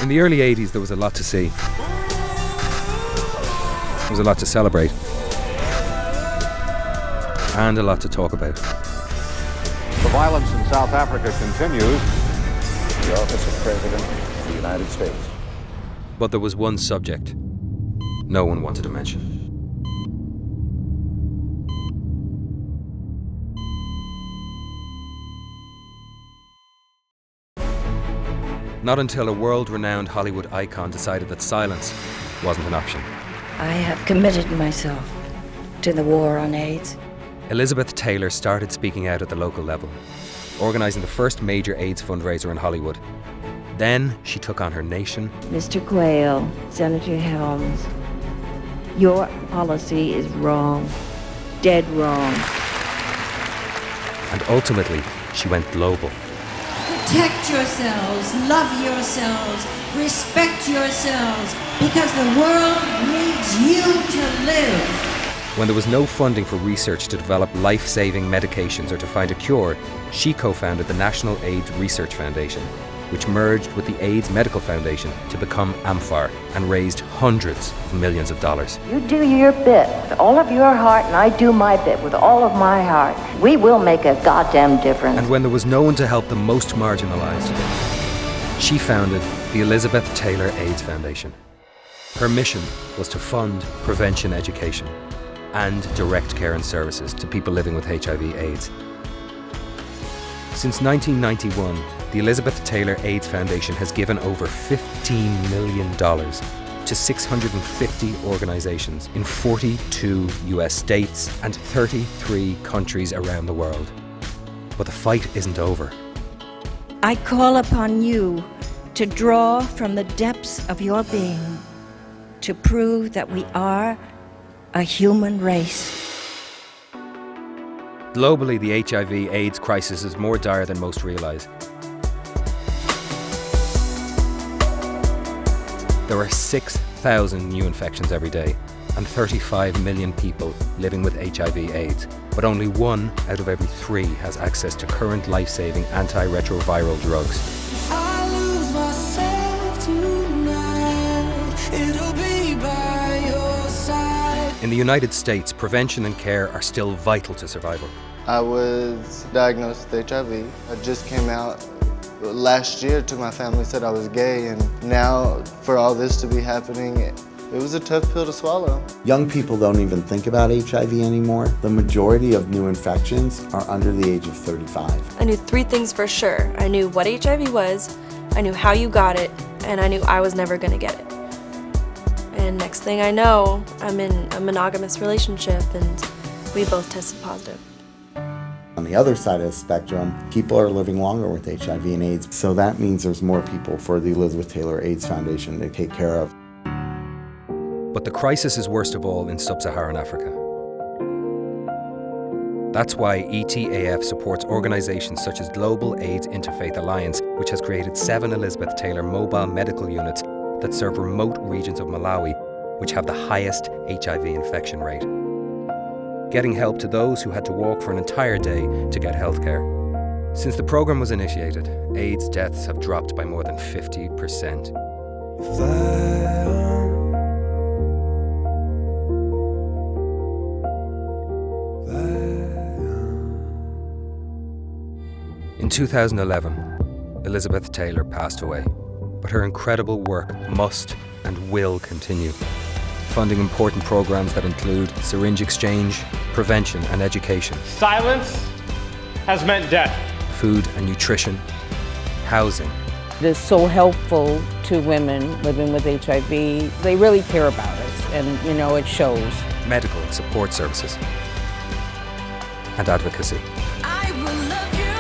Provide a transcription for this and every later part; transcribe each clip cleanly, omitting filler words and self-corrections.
In the early 80s, there was a lot to see. There was a lot to celebrate. And a lot to talk about. The violence in South Africa continues. The office of President of the United States. But there was one subject no one wanted to mention. Not until a world-renowned Hollywood icon decided that silence wasn't an option. I have committed myself to the war on AIDS. Elizabeth Taylor started speaking out at the local level, organising the first major AIDS fundraiser in Hollywood. Then she took on her nation. Mr. Quayle, Senator Helms, your policy is wrong, dead wrong. And ultimately, she went global. Protect yourselves, love yourselves, respect yourselves, because the world needs you to live. When there was no funding for research to develop life-saving medications or to find a cure, she co-founded the National AIDS Research Foundation, which merged with the AIDS Medical Foundation to become AMFAR and raised hundreds of millions of dollars. You do your bit with all of your heart, and I do my bit with all of my heart. We will make a goddamn difference. And when there was no one to help the most marginalized, she founded the Elizabeth Taylor AIDS Foundation. Her mission was to fund prevention education and direct care and services to people living with HIV/AIDS. Since 1991, the Elizabeth Taylor AIDS Foundation has given over $15 million to 650 organizations in 42 US states and 33 countries around the world. But the fight isn't over. I call upon you to draw from the depths of your being to prove that we are a human race. Globally, the HIV/AIDS crisis is more dire than most realize. There are 6,000 new infections every day and 35 million people living with HIV/AIDS, but only 1 out of every 3 has access to current life-saving antiretroviral drugs. I lose myself tonight. It'll be by your side. In the United States, prevention and care are still vital to survival. I was diagnosed with HIV. I just came out last year to my family, said I was gay, and now for all this to be happening, it was a tough pill to swallow. Young people don't even think about HIV anymore. The majority of new infections are under the age of 35. I knew 3 things for sure. I knew what HIV was, I knew how you got it, and I knew I was never gonna get it. And next thing I know, I'm in a monogamous relationship and we both tested positive. On the other side of the spectrum, people are living longer with HIV and AIDS, so that means there's more people for the Elizabeth Taylor AIDS Foundation to take care of. But the crisis is worst of all in sub-Saharan Africa. That's why ETAF supports organisations such as Global AIDS Interfaith Alliance, which has created 7 Elizabeth Taylor mobile medical units that serve remote regions of Malawi, which have the highest HIV infection rate, getting help to those who had to walk for an entire day to get healthcare. Since the program was initiated, AIDS deaths have dropped by more than 50%. In 2011, Elizabeth Taylor passed away, but her incredible work must and will continue, funding important programs that include syringe exchange, prevention and education. Silence has meant death. Food and nutrition, housing. It is so helpful to women living with HIV. They really care about us, and it shows. Medical and support services. And advocacy. I will love you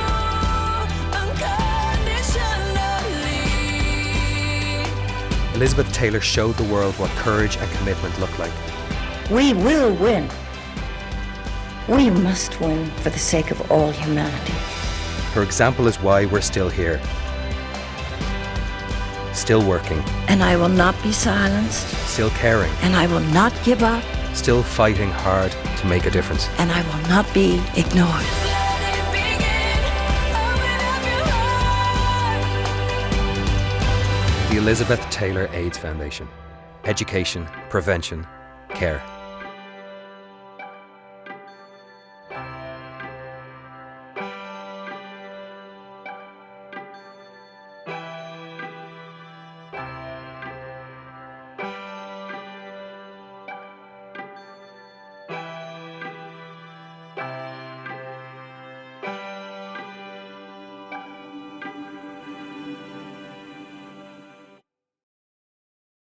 unconditionally. Elizabeth Taylor showed the world what courage and commitment look like. We will win. We must win for the sake of all humanity. Her example is why we're still here. Still working. And I will not be silenced. Still caring. And I will not give up. Still fighting hard to make a difference. And I will not be ignored. the Elizabeth Taylor AIDS Foundation. Education, prevention, care.